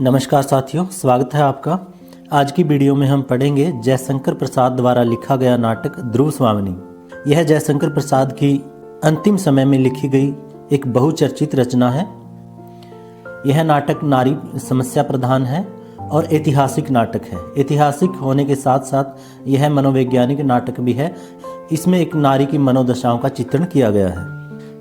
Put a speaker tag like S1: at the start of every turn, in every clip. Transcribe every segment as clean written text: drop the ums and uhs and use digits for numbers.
S1: नमस्कार साथियों, स्वागत है आपका। आज की वीडियो में हम पढ़ेंगे जयशंकर प्रसाद द्वारा लिखा गया नाटक ध्रुव स्वामिनी। यह जयशंकर प्रसाद की अंतिम समय में लिखी गई एक बहुचर्चित रचना है। यह नाटक नारी समस्या प्रधान है और ऐतिहासिक नाटक है। ऐतिहासिक होने के साथ साथ यह मनोवैज्ञानिक नाटक भी है। इसमें एक नारी की मनोदशाओं का चित्रण किया गया है।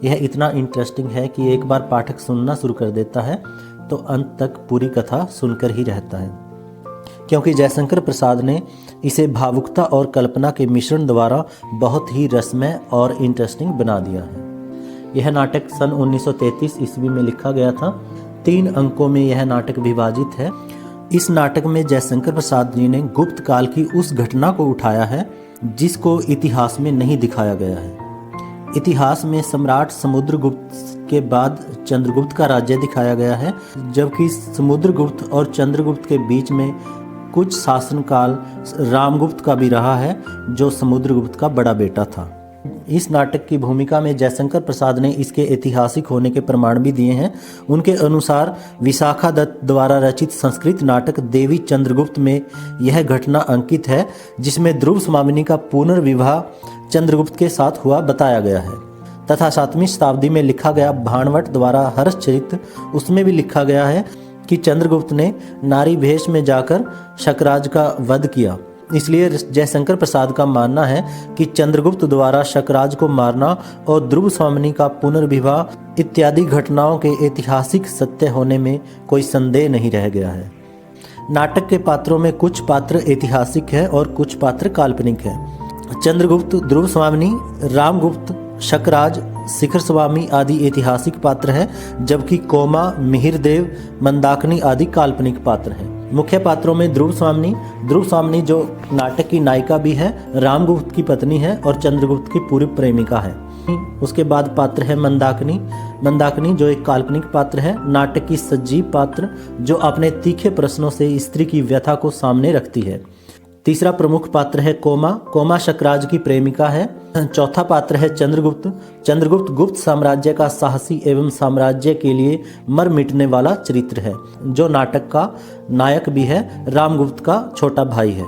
S1: यह इतना इंटरेस्टिंग है कि एक बार पाठक सुनना शुरू कर देता है तो अंत तक पूरी कथा सुनकर ही रहता है, क्योंकि जयशंकर प्रसाद ने इसे भावुकता और कल्पना के मिश्रण द्वारा बहुत ही रसमय और इंटरेस्टिंग बना दिया है। यह नाटक सन 1933 ईस्वी में लिखा गया था। 3 अंकों में यह नाटक विभाजित है। इस नाटक में जयशंकर प्रसाद जी ने गुप्त काल की उस घटना को उठाया है जिसको इतिहास में नहीं दिखाया गया है। इतिहास में सम्राट समुद्रगुप्त के बाद चंद्रगुप्त का राज्य दिखाया गया है, जबकि समुद्रगुप्त और चंद्रगुप्त के बीच में कुछ शासनकाल रामगुप्त का भी रहा है, जो समुद्रगुप्त का बड़ा बेटा था। इस नाटक की भूमिका में जयशंकर प्रसाद ने इसके ऐतिहासिक होने के प्रमाण भी दिए हैं। उनके अनुसार विशाखा दत्त द्वारा रचित संस्कृत नाटक देवी चंद्रगुप्त में यह घटना अंकित है, जिसमें ध्रुव स्वामिनी का पुनर्विवाह चंद्रगुप्त के साथ हुआ बताया गया है। तथा 7वीं शताब्दी में लिखा गया भाणवट द्वारा हर्ष चरित्र, उसमें भी लिखा गया है कि चंद्रगुप्त ने नारी भेष में जाकर शकराज का वध किया। इसलिए जयशंकर प्रसाद का मानना है कि चंद्रगुप्त द्वारा शकराज को मारना और ध्रुव स्वामिनी का पुनर्विवाह इत्यादि घटनाओं के ऐतिहासिक सत्य होने में कोई संदेह नहीं रह गया है। नाटक के पात्रों में कुछ पात्र ऐतिहासिक है और कुछ पात्र काल्पनिक है। चंद्रगुप्त, ध्रुव स्वामिनी, रामगुप्त, शकराज, शिखर स्वामी आदि ऐतिहासिक पात्र हैं, जबकि कोमा, मिहिरदेव, मंदाकिनी आदि काल्पनिक पात्र हैं। मुख्य पात्रों में ध्रुव स्वामिनी जो नाटक की नायिका भी है, रामगुप्त की पत्नी है और चंद्रगुप्त की पूर्व प्रेमिका है। उसके बाद पात्र है मंदाकिनी जो एक काल्पनिक पात्र है, नाटक की सजीव पात्र जो अपने तीखे प्रश्नों से स्त्री की व्यथा को सामने रखती है। तीसरा प्रमुख पात्र है कोमा शकराज की प्रेमिका है। चौथा पात्र है चंद्रगुप्त गुप्त साम्राज्य का साहसी एवं साम्राज्य के लिए मर मिटने वाला चरित्र है, जो नाटक का नायक भी है, रामगुप्त का छोटा भाई है।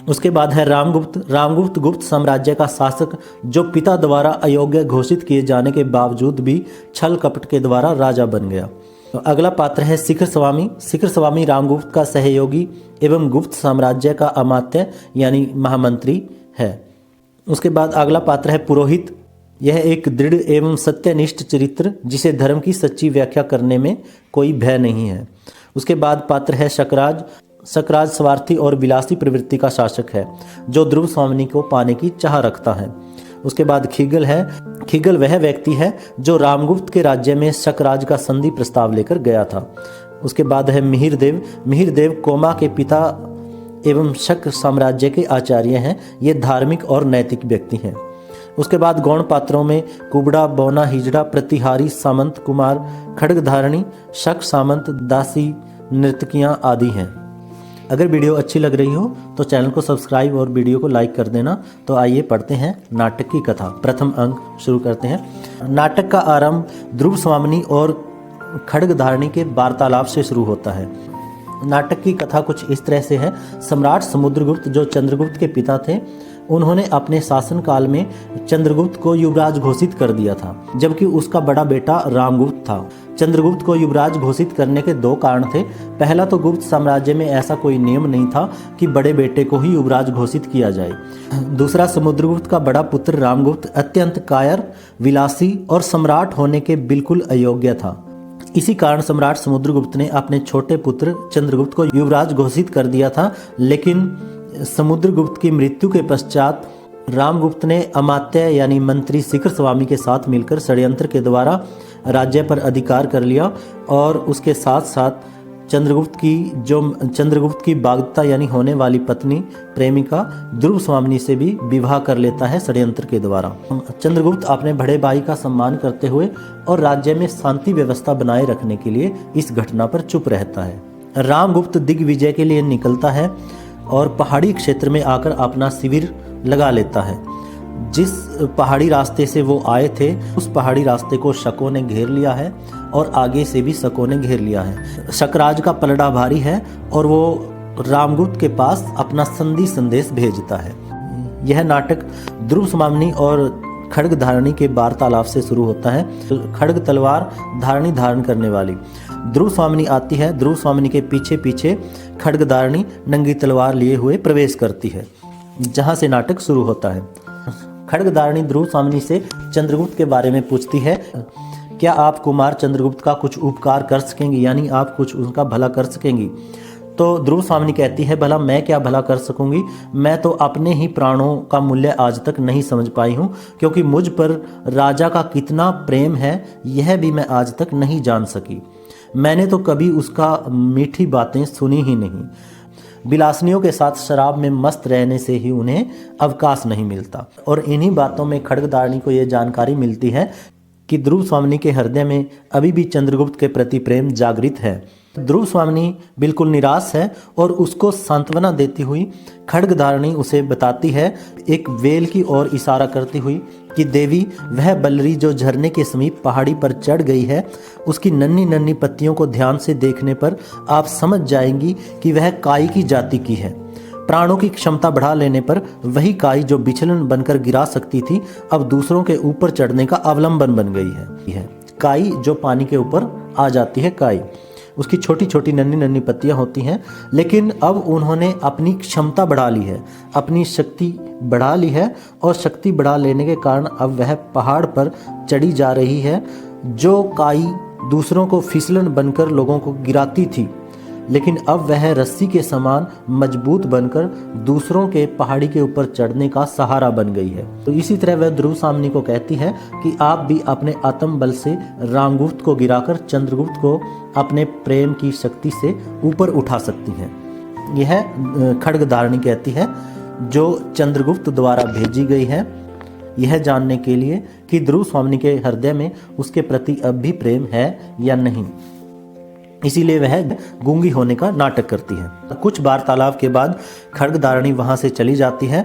S1: उसके बाद है रामगुप्त गुप्त साम्राज्य का शासक, जो पिता द्वारा अयोग्य घोषित किए जाने के बावजूद भी छल कपट के द्वारा राजा बन गया। अगला पात्र है शिखर स्वामी रामगुप्त का सहयोगी एवं गुप्त साम्राज्य का अमात्य यानी महामंत्री है। उसके बाद अगला पात्र है पुरोहित। यह एक दृढ़ एवं सत्यनिष्ठ चरित्र, जिसे धर्म की सच्ची व्याख्या करने में कोई भय नहीं है। उसके बाद पात्र है शकराज स्वार्थी और विलासी प्रवृत्ति का शासक है, जो ध्रुव स्वामिनी को पाने की चाह रखता है। उसके बाद खिगल वह व्यक्ति है जो रामगुप्त के राज्य में शकराज का संधि प्रस्ताव लेकर गया था। उसके बाद है मिहिरदेव कोमा के पिता एवं शक साम्राज्य के आचार्य हैं। ये धार्मिक और नैतिक व्यक्ति हैं। उसके बाद गौण पात्रों में कुबड़ा, बौना, हिजड़ा, प्रतिहारी, सामंत, कुमार, खड्गधारणी, शक, सामंत, दासी, नर्तकियां आदि हैं। अगर वीडियो अच्छी लग रही हो तो चैनल को सब्सक्राइब और वीडियो को लाइक कर देना। तो आइए पढ़ते हैं नाटक की कथा। प्रथम अंक शुरू करते हैं। नाटक का आरंभ ध्रुव स्वामिनी और खड्गधारणी के वार्तालाप से शुरू होता है। नाटक की कथा कुछ इस तरह से है। सम्राट समुद्रगुप्त, जो चंद्रगुप्त के पिता थे, उन्होंने अपने शासनकाल में चंद्रगुप्त को युवराज घोषित कर दिया था, जबकि उसका बड़ा बेटा रामगुप्त था। चंद्रगुप्त को युवराज घोषित करने के 2 कारण थे। पहला तो गुप्त साम्राज्य में ऐसा कोई नियम नहीं था कि बड़े बेटे को ही युवराज घोषित किया जाए। दूसरा, समुद्रगुप्त का बड़ा पुत्र रामगुप्त अत्यंत कायर, विलासी और सम्राट होने के बिल्कुल अयोग्य था। इसी कारण सम्राट समुद्रगुप्त ने अपने छोटे पुत्र चंद्रगुप्त को युवराज घोषित कर दिया था। लेकिन समुद्रगुप्त की मृत्यु के पश्चात रामगुप्त ने अमात्य यानी मंत्री शिखर स्वामी के साथ मिलकर षड्यंत्र के द्वारा राज्य पर अधिकार कर लिया और उसके साथ साथ चंद्रगुप्त की बागदत्ता यानी होने वाली पत्नी प्रेमिका ध्रुव स्वामिनी से भी विवाह कर लेता है षड्यंत्र के द्वारा। चंद्रगुप्त अपने बड़े भाई का सम्मान करते हुए और राज्य में शांति व्यवस्था बनाए रखने के लिए इस घटना पर चुप रहता है। रामगुप्त दिग्विजय के लिए निकलता है और पहाड़ी क्षेत्र में आकर अपना शिविर लगा लेता है। जिस पहाड़ी रास्ते से वो आए थे, उस पहाड़ी रास्ते को शकों ने घेर लिया है और आगे से भी शकों ने घेर लिया है। शकराज का पलड़ा भारी है और वो रामगुप्त के पास अपना संधि संदेश भेजता है। यह नाटक ध्रुव स्वामिनी और खड्ग धारणी के वार्तालाप से शुरू होता है। खड्ग तलवार, धारणी धारण करने वाली। ध्रुव स्वामिनी आती है। ध्रुव स्वामिनी के पीछे पीछे खड्ग धारणी नंगी तलवार लिए हुए प्रवेश करती है, जहां से नाटक शुरू होता है। खड्ग धारणी ध्रुव स्वामिनी से चंद्रगुप्त के बारे में पूछती है, क्या आप कुमार चंद्रगुप्त का कुछ उपकार कर सकेंगी, यानी आप कुछ उनका भला कर सकेंगी। तो ध्रुव स्वामिनी कहती है, भला मैं क्या भला कर सकूंगी, मैं तो अपने ही प्राणों का मूल्य आज तक नहीं समझ पाई हूँ, क्योंकि मुझ पर राजा का कितना प्रेम है यह भी मैं आज तक नहीं जान सकी। मैंने तो कभी उसका मीठी बातें सुनी ही नहीं। बिलासनियों के साथ शराब में मस्त रहने से ही उन्हें अवकाश नहीं मिलता। और इन्हीं बातों में खड्गधारणी को यह जानकारी मिलती है कि ध्रुव स्वामिनी के हृदय में अभी भी चंद्रगुप्त के प्रति प्रेम जागृत है। ध्रुव स्वामिनी बिल्कुल निराश है और उसको सांत्वना देती हुई खड्गधारणी उसे बताती है, एक वेल की ओर इशारा करती हुई, कि देवी वह बलरी जो झरने के समीप पहाड़ी पर चढ़ गई है, उसकी नन्ही नन्ही पत्तियों को ध्यान से देखने पर आप समझ जाएंगी कि वह काई की जाति की है। प्राणों की क्षमता बढ़ा लेने पर वही काई जो बिछलन बनकर गिरा सकती थी, अब दूसरों के ऊपर चढ़ने का अवलंबन बन गई है। काई जो पानी के ऊपर आ जाती है, काई उसकी छोटी छोटी नन्ही नन्ही पत्तियां होती हैं, लेकिन अब उन्होंने अपनी क्षमता बढ़ा ली है, अपनी शक्ति बढ़ा ली है, और शक्ति बढ़ा लेने के कारण अब वह पहाड़ पर चढ़ी जा रही है। जो काई दूसरों को फिसलन बनकर लोगों को गिराती थी, लेकिन अब वह रस्सी के समान मजबूत बनकर दूसरों के पहाड़ी के ऊपर चढ़ने का सहारा बन गई है। तो इसी तरह वह ध्रुव स्वामिनी को कहती है कि आप भी अपने आत्म बल से रामगुप्त को गिराकर चंद्रगुप्त को अपने प्रेम की शक्ति से ऊपर उठा सकती हैं। यह खड्गधारणी कहती है, जो चंद्रगुप्त द्वारा भेजी गई है, यह जानने के लिए कि ध्रुव स्वामिनी के हृदय में उसके प्रति अब भी प्रेम है या नहीं। इसीलिए वह गूंगी होने का नाटक करती है। कुछ वार्तालाप के बाद खड्गधारणी वहां से चली जाती है।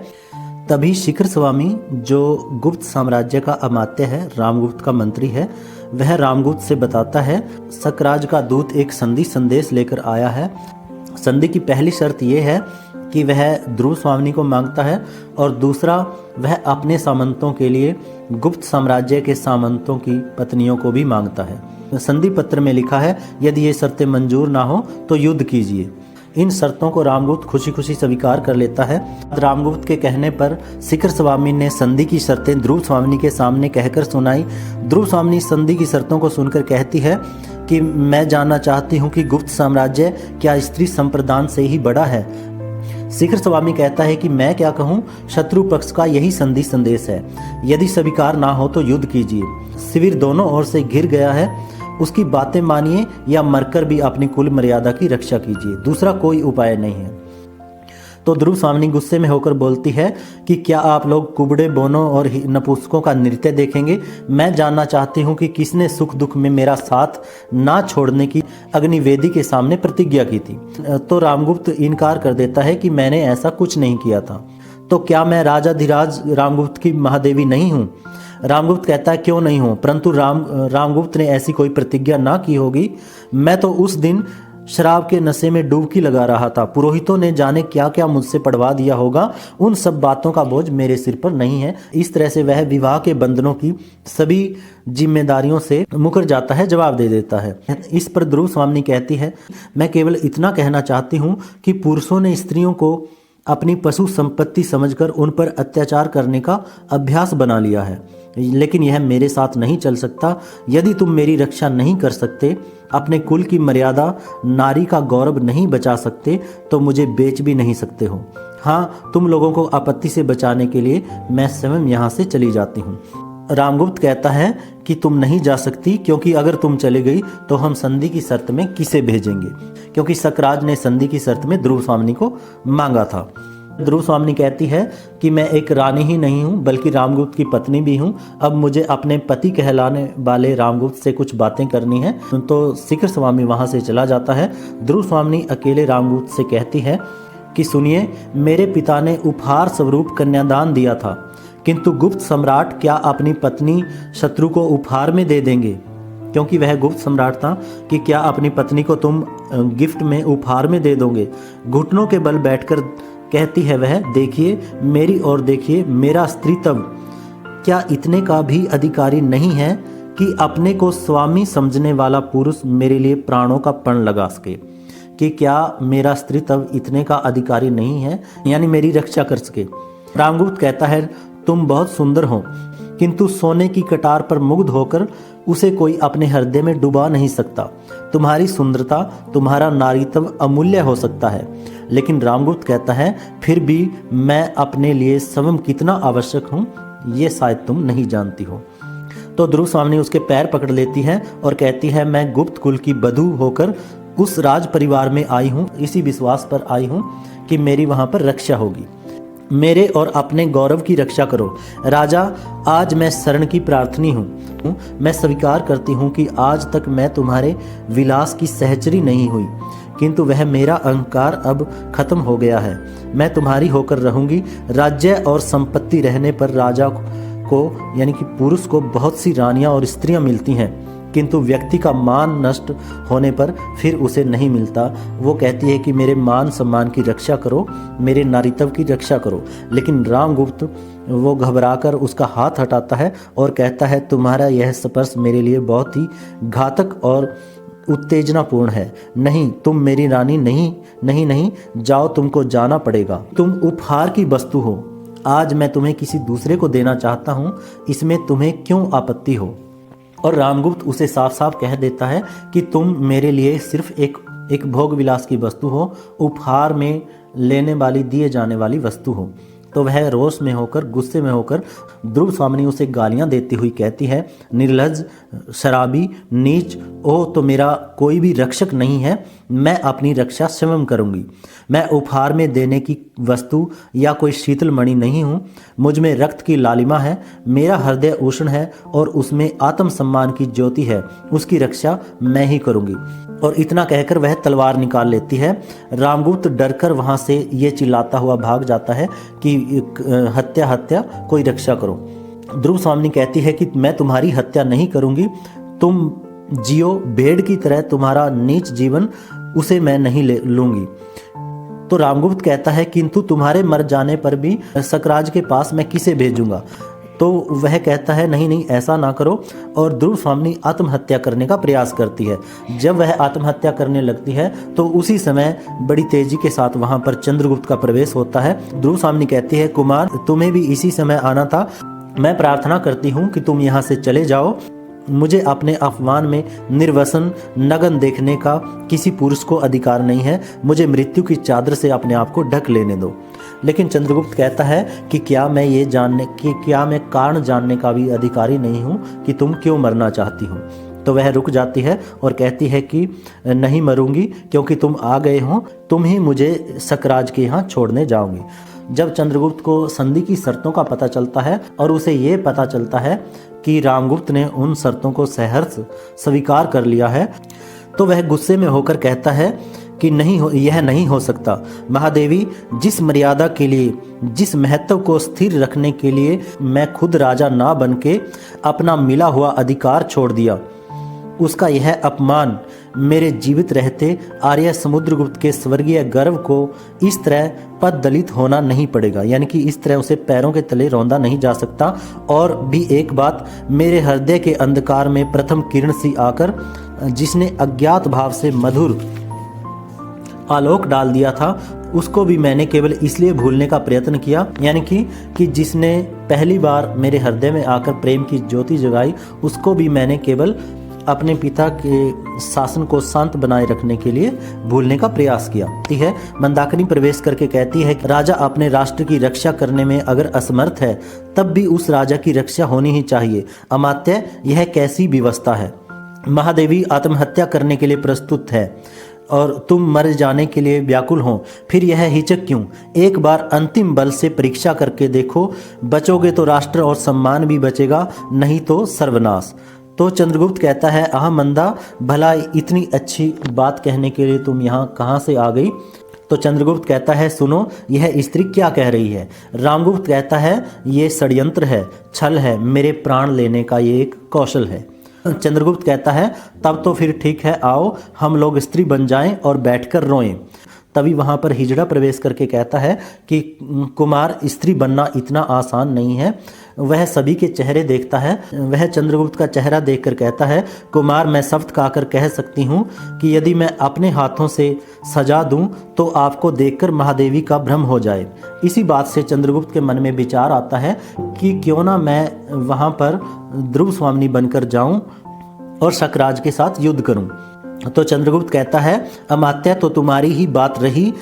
S1: तभी शिखर स्वामी, जो गुप्त साम्राज्य का अमात्य है, रामगुप्त का मंत्री है, वह रामगुप्त से बताता है, शकराज का दूत एक संधि संदेश लेकर आया है। संधि की पहली शर्त यह है कि वह ध्रुव स्वामिनी को मांगता है, और दूसरा वह अपने सामंतों के लिए गुप्त साम्राज्य के सामंतों की पत्नियों को भी मांगता है। संधि पत्र में लिखा है, यदि ये शर्तें मंजूर ना हो तो युद्ध कीजिए। इन शर्तों को रामगुप्त खुशी खुशी स्वीकार कर लेता है। रामगुप्त के कहने पर शिखर स्वामी ने संधि की शर्तें ध्रुव स्वामिनी के सामने कहकर सुनाई। ध्रुव स्वामिनी संधि की शर्तों को सुनकर कहती है कि मैं जानना चाहती हूँ कि गुप्त साम्राज्य क्या स्त्री संप्रदान से ही बड़ा है। शिखर स्वामी कहता है कि मैं क्या कहूँ, शत्रु पक्ष का यही संधि संदेश है, यदि स्वीकार ना हो तो युद्ध कीजिए। शिविर दोनों ओर से घिर गया है, उसकी बातें मानिए या मरकर भी अपनी कुल मर्यादा की रक्षा कीजिए, दूसरा कोई उपाय नहीं है। तो ध्रुव स्वामिनी गुस्से में होकर बोलती है कि क्या आप लोग कुबड़े बोनों और नपुंसकों का नृत्य देखेंगे। मैं जानना चाहती हूँ कि किसने सुख दुख में मेरा साथ ना छोड़ने की अग्निवेदी के सामने प्रतिज्ञा की थी। तो रामगुप्त इनकार कर देता है कि मैंने ऐसा कुछ नहीं किया था। तो क्या मैं राजाधिराज रामगुप्त की महादेवी नहीं हूँ। रामगुप्त कहता है, क्यों नहीं हूँ, परंतु रामगुप्त ने ऐसी कोई प्रतिज्ञा ना की होगी। मैं तो उस दिन शराब के नशे में डुबकी लगा रहा था। पुरोहितों ने जाने क्या क्या मुझसे पढ़वा दिया होगा, उन सब बातों का बोझ मेरे सिर पर नहीं है। इस तरह से वह विवाह के बंधनों की सभी जिम्मेदारियों से मुकर जाता है, जवाब दे देता है। इस पर ध्रुव स्वामिनी कहती है, मैं केवल इतना कहना चाहती हूँ कि पुरुषों ने स्त्रियों को अपनी पशु संपत्ति समझकर उन पर अत्याचार करने का अभ्यास बना लिया है, लेकिन यह मेरे साथ नहीं चल सकता। यदि तुम मेरी रक्षा नहीं कर सकते, अपने कुल की मर्यादा, नारी का गौरव नहीं बचा सकते, तो मुझे बेच भी नहीं सकते हो। हाँ, तुम लोगों को आपत्ति से बचाने के लिए मैं स्वयं यहाँ से चली जाती हूँ। रामगुप्त कहता है कि तुम नहीं जा सकती, क्योंकि अगर तुम चली गई तो हम संधि की शर्त में किसे भेजेंगे, क्योंकि शकराज ने संधि की शर्त में ध्रुव स्वामिनी को मांगा था। ध्रुव स्वामिनी कहती है कि मैं एक रानी ही नहीं हूँ, बल्कि रामगुप्त की पत्नी भी हूँ। अब मुझे अपने पति कहलाने वाले रामगुप्त से कुछ बातें करनी है। तो शिखर स्वामी वहाँ से चला जाता है। ध्रुव स्वामिनी अकेले रामगुप्त से कहती है कि सुनिए, मेरे पिता ने उपहार स्वरूप कन्यादान दिया था, किंतु गुप्त सम्राट क्या अपनी पत्नी शत्रु को उपहार में दे देंगे। क्योंकि वह गुप्त सम्राट था कि क्या अपनी पत्नी को तुम गिफ्ट में उपहार में दे दोगे। घुटनों के बल बैठकर कहती है वह, देखिए मेरी ओर देखिए, मेरा स्त्रीत्व क्या इतने का भी अधिकारी नहीं है कि अपने को स्वामी समझने वाला पुरुष मेरे लिए प्राणों का पण लगा सके। कि क्या मेरा स्त्रीत्व इतने का अधिकारी नहीं है, यानी मेरी रक्षा कर सके। रामगुप्त कहता है, तुम बहुत सुंदर हो, किंतु सोने की कटार पर मुग्ध होकर उसे कोई अपने हृदय में डुबा नहीं सकता। तुम्हारी सुंदरता, तुम्हारा नारीत्व अमूल्य हो सकता है, लेकिन रामगुप्त कहता है, फिर भी मैं अपने लिए स्वयं कितना आवश्यक हूँ ये शायद तुम नहीं जानती हो। तो ध्रुव स्वामिनी उसके पैर पकड़ लेती है और कहती है, मैं गुप्त कुल की बधू होकर उस राज परिवार में आई हूँ, इसी विश्वास पर आई हूँ कि मेरी वहाँ पर रक्षा होगी। मेरे और अपने गौरव की रक्षा करो। राजा, आज मैं शरण की प्रार्थनी हूँ। मैं स्वीकार करती हूँ कि आज तक मैं तुम्हारे विलास की सहचरी नहीं हुई, किंतु वह मेरा अहंकार अब खत्म हो गया है। मैं तुम्हारी होकर रहूंगी। राज्य और संपत्ति रहने पर राजा को यानी कि पुरुष को बहुत सी रानियां और स्त्रियां मिलती हैं, किंतु व्यक्ति का मान नष्ट होने पर फिर उसे नहीं मिलता। वो कहती है कि मेरे मान सम्मान की रक्षा करो, मेरे नारीत्व की रक्षा करो। लेकिन रामगुप्त वो घबराकर उसका हाथ हटाता है और कहता है, तुम्हारा यह स्पर्श मेरे लिए बहुत ही घातक और उत्तेजनापूर्ण है। नहीं, तुम मेरी रानी नहीं, नहीं नहीं, जाओ, तुमको जाना पड़ेगा। तुम उपहार की वस्तु हो। आज मैं तुम्हें किसी दूसरे को देना चाहता हूँ, इसमें तुम्हें क्यों आपत्ति हो। और रामगुप्त उसे साफ साफ कह देता है कि तुम मेरे लिए सिर्फ एक भोग विलास की वस्तु हो, उपहार में लेने वाली, दिए जाने वाली वस्तु हो। तो वह रोष में होकर, गुस्से में होकर ध्रुव स्वामिनी उसे गालियां देती हुई कहती है, निर्लज्ज, शराबी, नीच, ओह तो मेरा कोई भी रक्षक नहीं है, मैं अपनी रक्षा स्वयं करूंगी। मैं उपहार में देने की वस्तु या कोई शीतल मणि नहीं हूँ। मुझ में रक्त की लालिमा है, मेरा हृदय उष्ण है और उसमें आत्मसम्मान की ज्योति है, उसकी रक्षा मैं ही करूंगी। और इतना कहकर वह तलवार निकाल लेती है। रामगुप्त डरकर वहां से ये चिल्लाता हुआ भाग जाता है कि हत्या हत्या, कोई रक्षा करो। ध्रुव स्वामिनी कहती है कि मैं तुम्हारी हत्या नहीं करूंगी, तुम जियो भेड़ की तरह, तुम्हारा नीच जीवन उसे मैं नहीं लूंगी। तो रामगुप्त कहता है, किंतु तुम्हारे मर जाने पर भी सकराज के पास मैं किसे भेजूंगा। तो वह कहता है, नहीं नहीं, ऐसा ना करो। और ध्रुव स्वामिनी आत्महत्या करने का प्रयास करती है। जब वह आत्महत्या करने लगती है तो उसी समय बड़ी तेजी के साथ वहां पर चंद्रगुप्त का प्रवेश होता है। ध्रुव स्वामिनी कहती है, कुमार, तुम्हें भी इसी समय आना था। मैं प्रार्थना करती हूँ कि तुम यहाँ से चले जाओ। मुझे अपने अपमान में निर्वसन नग्न देखने का किसी पुरुष को अधिकार नहीं है। मुझे मृत्यु की चादर से अपने आप को ढक लेने दो। लेकिन चंद्रगुप्त कहता है कि क्या मैं कारण जानने का भी अधिकारी नहीं हूँ कि तुम क्यों मरना चाहती हो। तो वह रुक जाती है और कहती है कि नहीं मरूंगी, क्योंकि तुम आ गए हो, तुम ही मुझे सकराज के यहाँ छोड़ने जाओगे। जब चंद्रगुप्त को संधि की शर्तों का पता चलता है और उसे ये पता चलता है कि रामगुप्त ने उन शर्तों को सहर्ष स्वीकार कर लिया है, तो वह गुस्से में होकर कहता है कि यह नहीं हो सकता। महादेवी, जिस मर्यादा के लिए, जिस महत्व को स्थिर रखने के लिए मैं खुद राजा ना बनके अपना मिला हुआ अधिकार छोड़ दिया, उसका यह अपमान मेरे जीवित रहते आर्य समुद्रगुप्त के स्वर्गीय गर्व को इस तरह पद दलित होना नहीं पड़ेगा। यानी कि इस तरह उसे पैरों के तले रौंदा नहीं जा सकता। और भी एक बात, मेरे हृदय के अंधकार में प्रथम किरण सी आकर जिसने अज्ञात भाव से मधुर आलोक डाल दिया था, उसको भी मैंने केवल इसलिए भूलने का प्रयत्न किया, यानी कि जिसने पहली बार मेरे हृदय में आकर प्रेम की ज्योति जगाई, उसको भी मैंने केवल अपने पिता के शासन को शांत बनाए रखने के लिए भूलने का प्रयास किया है। मंदाकिनी प्रवेश करके कहती है कि राजा अपने राष्ट्र की रक्षा करने में अगर असमर्थ है, तब भी उस राजा की रक्षा होनी ही चाहिए। अमात्य, यह कैसी व्यवस्था है। महादेवी आत्महत्या करने के लिए प्रस्तुत है और तुम मर जाने के लिए व्याकुल हो, फिर यह हिचक क्यों? एक बार अंतिम बल से परीक्षा करके देखो, बचोगे तो राष्ट्र और सम्मान भी बचेगा, नहीं तो सर्वनाश। तो चंद्रगुप्त कहता है, आह मंदा, भला इतनी अच्छी बात कहने के लिए तुम यहाँ कहाँ से आ गई? तो चंद्रगुप्त कहता है, सुनो, यह स्त्री क्या कह रही है। रामगुप्त कहता है, ये षड्यंत्र है, छल है, मेरे प्राण लेने का ये एक कौशल है। चंद्रगुप्त कहता है तब तो फिर ठीक है, आओ हम लोग स्त्री बन जाएं और बैठकर रोएं। तभी वहाँ पर हिजड़ा प्रवेश करके कहता है कि कुमार, स्त्री बनना इतना आसान नहीं है। वह सभी के चेहरे देखता है। वह चंद्रगुप्त का चेहरा देखकर कहता है, कुमार, मैं शब्द खाकर कह सकती हूँ कि यदि मैं अपने हाथों से सजा दूँ तो आपको देखकर महादेवी का भ्रम हो जाए। इसी बात से चंद्रगुप्त के मन में विचार आता है कि क्यों ना मैं वहाँ पर ध्रुव स्वामिनी बनकर जाऊँ और शकराज के साथ युद्ध करूँ। तो चंद्रगुप्त कहता है, अमात्य, तो तुम्हारी ही बात रही,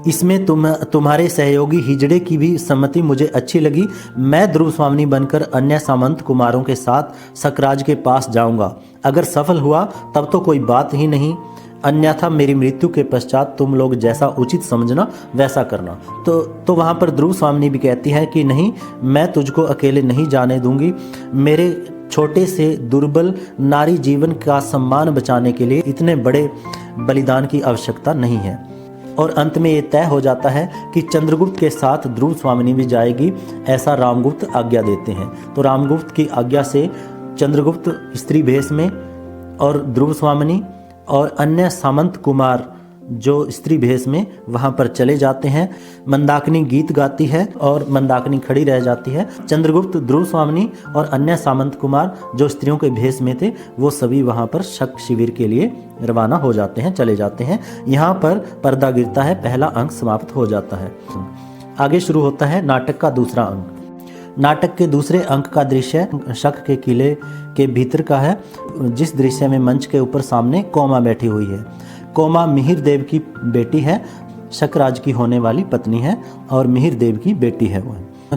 S1: इसमें तुम्हारे सहयोगी हिजड़े की भी सम्मति मुझे अच्छी लगी। मैं ध्रुव स्वामिनी बनकर अन्य सामंत कुमारों के साथ शकराज के पास जाऊंगा। अगर सफल हुआ तब तो कोई बात ही नहीं, अन्यथा मेरी मृत्यु के पश्चात तुम लोग जैसा उचित समझना वैसा करना। तो वहाँ पर ध्रुव स्वामिनी भी कहती है कि नहीं, मैं तुझको अकेले नहीं जाने दूंगी। मेरे छोटे से दुर्बल नारी जीवन का सम्मान बचाने के लिए इतने बड़े बलिदान की आवश्यकता नहीं है। और अंत में ये तय हो जाता है कि चंद्रगुप्त के साथ ध्रुव स्वामिनी भी जाएगी, ऐसा रामगुप्त आज्ञा देते हैं। तो रामगुप्त की आज्ञा से चंद्रगुप्त स्त्री भेष में और ध्रुव स्वामिनी और अन्य सामंत कुमार जो स्त्री भेष में वहाँ पर चले जाते हैं। मंदाकिनी गीत गाती है और मंदाकिनी खड़ी रह जाती है। चंद्रगुप्त, ध्रुव स्वामिनी और अन्य सामंत कुमार जो स्त्रियों के भेष में थे वो सभी वहाँ पर शक शिविर के लिए रवाना हो जाते हैं, चले जाते हैं। यहाँ पर पर्दा गिरता है, पहला अंक समाप्त हो जाता है। आगे शुरू होता है नाटक का दूसरा अंक। नाटक के दूसरे अंक का दृश्य शक के किले के भीतर का है, जिस दृश्य में मंच के ऊपर सामने कोमा बैठी हुई है। कोमा मिहिर देव की बेटी है, शकराज की होने वाली पत्नी है और मिहिर देव की बेटी है वो।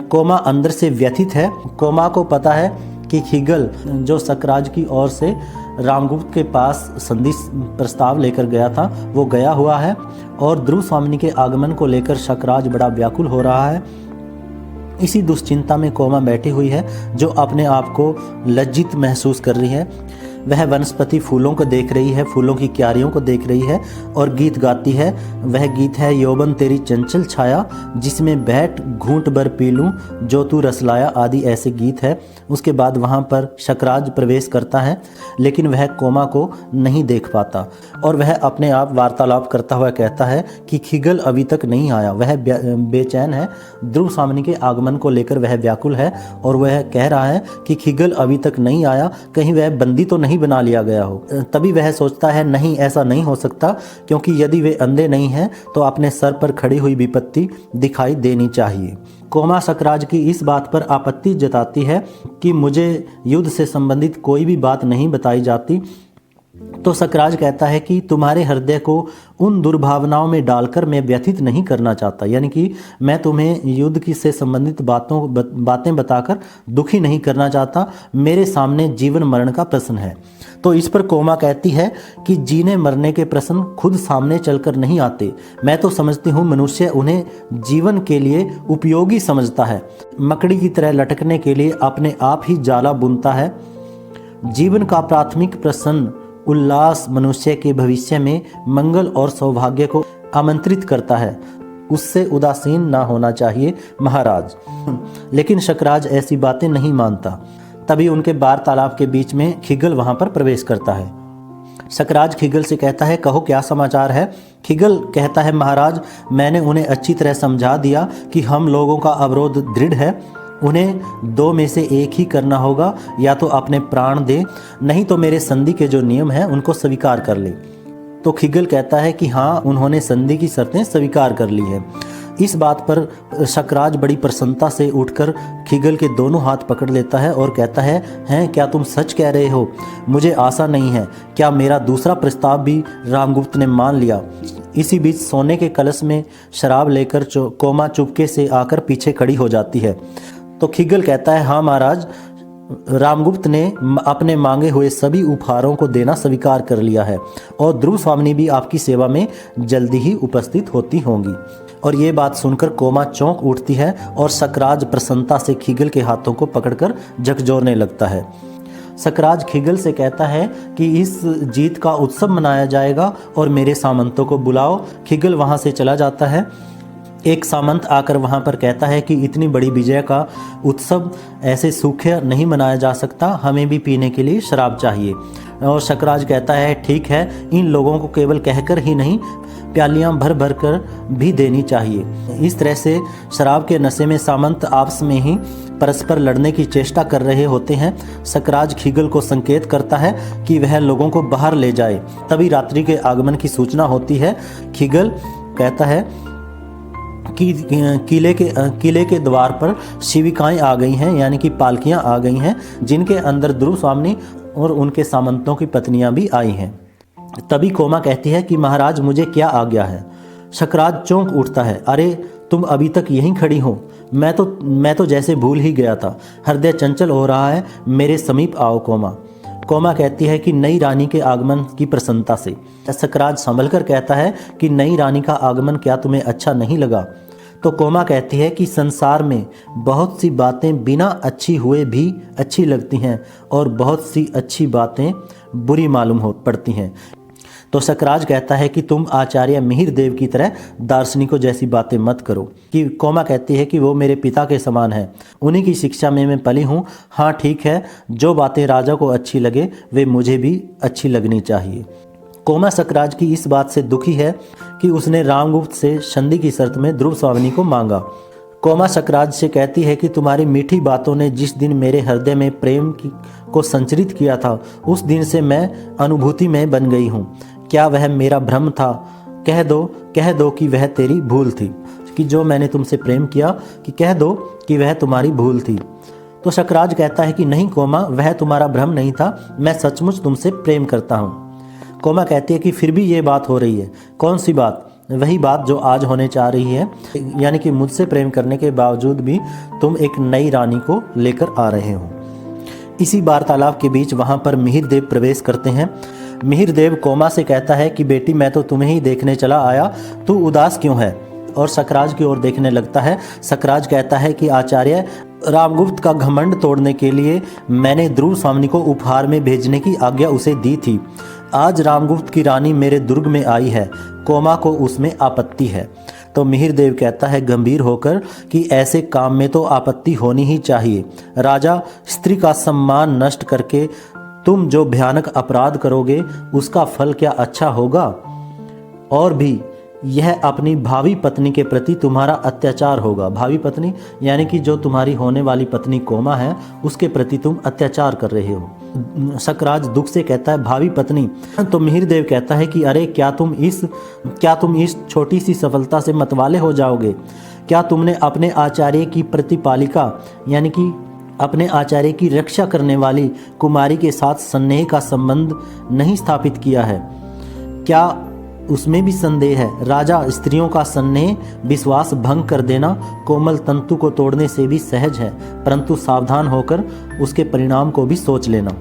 S1: कोमा अंदर से व्यथित है। कोमा को पता है कि खिगल जो शकराज की ओर से रामगुप्त के पास संधि प्रस्ताव लेकर गया था वो गया हुआ है और ध्रुव स्वामिनी के आगमन को लेकर शकराज बड़ा व्याकुल हो रहा है। इसी दुश्चिंता में कोमा बैठी हुई है, जो अपने आप को लज्जित महसूस कर रही है। वह वनस्पति फूलों को देख रही है, फूलों की क्यारियों को देख रही है और गीत गाती है। वह गीत है, यौवन तेरी चंचल छाया, जिसमें बैठ घूंट भर पी लूं जो तू रस लाया, आदि ऐसे गीत है। उसके बाद वहाँ पर शकराज प्रवेश करता है, लेकिन वह कोमा को नहीं देख पाता और वह अपने आप वार्तालाप करता हुआ कहता है कि खिगल अभी तक नहीं आया। वह बेचैन है, ध्रुव स्वामिनी के आगमन को लेकर वह व्याकुल है और वह कह रहा है कि खिगल अभी तक नहीं आया, कहीं वह बंदी तो नहीं बना लिया गया हो। तभी वह सोचता है, नहीं, ऐसा नहीं हो सकता, क्योंकि यदि वे अंधे नहीं हैं तो अपने सर पर खड़ी हुई विपत्ति दिखाई देनी चाहिए। कोमा शकराज की इस बात पर आपत्ति जताती है कि मुझे युद्ध से संबंधित कोई भी बात नहीं बताई जाती। तो शकराज कहता है कि तुम्हारे हृदय को उन दुर्भावनाओं में डालकर मैं व्यथित नहीं करना चाहता, यानी कि मैं तुम्हें युद्ध की से संबंधित बातें बताकर दुखी नहीं करना चाहता। मेरे सामने जीवन मरण का प्रश्न है। तो इस पर कोमा कहती है कि जीने मरने के प्रश्न खुद सामने चलकर नहीं आते। मैं तो समझती हूँ मनुष्य उन्हें जीवन के लिए उपयोगी समझता है, मकड़ी की तरह लटकने के लिए अपने आप ही जाला बुनता है। जीवन का प्राथमिक प्रश्न उल्लास मनुष्य के भविष्य में मंगल और सौभाग्य को आमंत्रित करता है, उससे उदासीन ना होना चाहिए महाराज। लेकिन शकराज ऐसी बातें नहीं मानता। तभी उनके वार्तालाप के बीच में खिगल वहां पर प्रवेश करता है। शकराज खिगल से कहता है, कहो क्या समाचार है। खिगल कहता है, महाराज, मैंने उन्हें अच्छी तरह समझा दिया कि हम लोगों का अवरोध दृढ़ है। उन्हें दो में से एक ही करना होगा, या तो अपने प्राण दे, नहीं तो मेरे संधि के जो नियम हैं उनको स्वीकार कर ले। तो खिगल कहता है कि हाँ, उन्होंने संधि की शर्तें स्वीकार कर ली है। इस बात पर शकराज बड़ी प्रसन्नता से उठकर खिगल के दोनों हाथ पकड़ लेता है और कहता है, हैं क्या तुम सच कह रहे हो? मुझे आशा नहीं है। क्या मेरा दूसरा प्रस्ताव भी रामगुप्त ने मान लिया? इसी बीच सोने के कलश में शराब लेकर कोमा चुपके से आकर पीछे खड़ी हो जाती है। तो खिगल कहता है, हाँ महाराज, रामगुप्त ने अपने मांगे हुए सभी उपहारों को देना स्वीकार कर लिया है और ध्रुव स्वामिनी भी आपकी सेवा में जल्दी ही उपस्थित होती होंगी। और ये बात सुनकर कोमा चौंक उठती है और शकराज प्रसन्नता से खिगल के हाथों को पकड़कर झकझोरने लगता है। शकराज खिगल से कहता है कि इस जीत का उत्सव मनाया जाएगा और मेरे सामंतों को बुलाओ। खिगल वहाँ से चला जाता है एक सामंत आकर वहाँ पर कहता है कि इतनी बड़ी विजय का उत्सव ऐसे सूखे नहीं मनाया जा सकता, हमें भी पीने के लिए शराब चाहिए। और शकराज कहता है ठीक है, इन लोगों को केवल कहकर ही नहीं, प्यालियाँ भर भर कर भी देनी चाहिए। इस तरह से शराब के नशे में सामंत आपस में ही परस्पर लड़ने की चेष्टा कर रहे होते हैं। शकराज खीगल को संकेत करता है कि वह लोगों को बाहर ले जाए। तभी रात्रि के आगमन की सूचना होती है। खीगल कहता है कि किले के द्वार पर शिविकाएं आ गई हैं, यानी कि पालकियां आ गई हैं, जिनके अंदर ध्रुव स्वामी और उनके सामंतों की पत्नियां भी आई हैं। तभी कोमा कहती है कि महाराज मुझे क्या आज्ञा है। शकराज चौंक उठता है, अरे तुम अभी तक यहीं खड़ी हो, मैं तो जैसे भूल ही गया था, हृदय चंचल हो रहा है, मेरे समीप आओ कोमा। कोमा कहती है कि नई रानी के आगमन की प्रसन्नता से। शकराज संभल कर कहता है कि नई रानी का आगमन क्या तुम्हें अच्छा नहीं लगा? तो कोमा कहती है कि संसार में बहुत सी बातें बिना अच्छी हुए भी अच्छी लगती हैं और बहुत सी अच्छी बातें बुरी मालूम हो पड़ती हैं। तो शकराज कहता है कि तुम आचार्य मिहिर देव की तरह दार्शनिकों जैसी बातें मत करो। कि कोमा कहती है कि वो मेरे पिता के समान है, उन्हीं की शिक्षा में मैं पली हूँ। हाँ ठीक है, जो बातें राजा को अच्छी लगे वे मुझे भी अच्छी लगनी चाहिए। कोमा शकराज की इस बात से दुखी है कि उसने रामगुप्त से संधि की शर्त में ध्रुव स्वामिनी को मांगा। कोमा शकराज से कहती है कि तुम्हारी मीठी बातों ने जिस दिन मेरे हृदय में प्रेम को संचरित किया था, उस दिन से मैं अनुभूति में बन गई हूँ। क्या वह मेरा भ्रम था? कह दो कि वह तेरी भूल थी, कि जो मैंने तुमसे प्रेम किया, कि कह दो कि वह तुम्हारी भूल थी। तो शकराज कहता है कि नहीं कोमा, वह तुम्हारा भ्रम नहीं था, मैं सचमुच तुमसे प्रेम करता हूँ। कोमा कहती है कि फिर भी ये बात हो रही है। कौन सी बात? वही बात जो आज होने जा रही है, यानी कि मुझसे प्रेम करने के बावजूद भी तुम एक नई रानी को लेकर आ रहे हो। इसी वार्तालाप के बीच वहाँ पर मिहिर देव प्रवेश करते हैं। मिहिर देव कोमा से कहता है कि बेटी मैं तो तुम्हें ही देखने चला आया, तू उदास क्यों है? और शकराज की ओर देखने लगता है। शकराज कहता है कि आचार्य, रामगुप्त का घमंड तोड़ने के लिए मैंने ध्रुव स्वामिनी को उपहार में भेजने की आज्ञा उसे दी थी। आज रामगुप्त की रानी मेरे दुर्ग में आई है, कोमा को उसमें आपत्ति है। तो मिहिर देव कहता है गंभीर होकर कि ऐसे काम में तो आपत्ति होनी ही चाहिए। राजा, स्त्री का सम्मान नष्ट करके तुम जो भयानक अपराध करोगे उसका फल क्या अच्छा होगा? और भी यह अपनी भावी पत्नी के प्रति तुम्हारा अत्याचार होगा। भावी पत्नी यानी कि जो तुम्हारी होने वाली पत्नी कोमा है, उसके प्रति तुम अत्याचार कर रहे हो। शकराज दुख से कहता है भावी पत्नी। तो मिहिर देव कहता है कि अरे क्या तुम इस छोटी सी सफलता से मतवाले हो जाओगे? क्या तुमने अपने आचार्य की प्रतिपालिका यानी कि अपने आचार्य की रक्षा करने वाली कुमारी के साथ स्नेह का संबंध नहीं स्थापित किया है? क्या उसमें भी संदेह है? राजा, स्त्रियों का स्नेह विश्वास भंग कर देना कोमल तंतु को तोड़ने से भी सहज है, परंतु सावधान होकर उसके परिणाम को भी सोच लेना।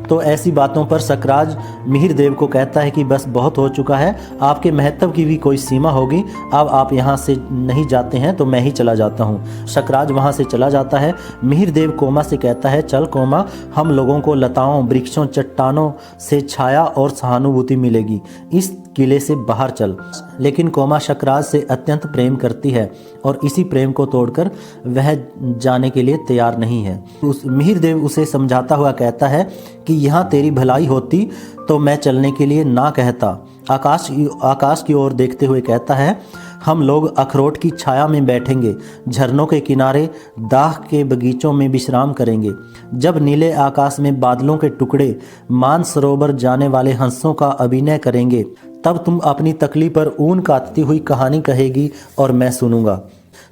S1: तो ऐसी बातों पर शकराज मिहिर देव को कहता है कि बस बहुत हो चुका है, आपके महत्व की भी कोई सीमा होगी। अब आप यहाँ से नहीं जाते हैं तो मैं ही चला जाता हूँ। शकराज वहाँ से चला जाता है। मिहिर देव कोमा से कहता है चल कोमा, हम लोगों को लताओं, वृक्षों, चट्टानों से छाया और सहानुभूति मिलेगी, इस किले से बाहर चल। लेकिन कोमा शकराज से अत्यंत प्रेम करती है और इसी प्रेम को तोड़कर वह जाने के लिए तैयार नहीं है। मिहिर देव उसे समझाता हुआ कहता है कि यहाँ तेरी भलाई होती तो मैं चलने के लिए ना कहता। आकाश की ओर देखते हुए कहता है हम लोग अखरोट की छाया में बैठेंगे, झरनों के किनारे दाख के बगीचों में विश्राम करेंगे। जब नीले आकाश में बादलों के टुकड़े मानसरोवर जाने वाले हंसों का अभिनय करेंगे, तब तुम अपनी तकली पर ऊन काटती हुई कहानी कहेगी और मैं सुनूंगा।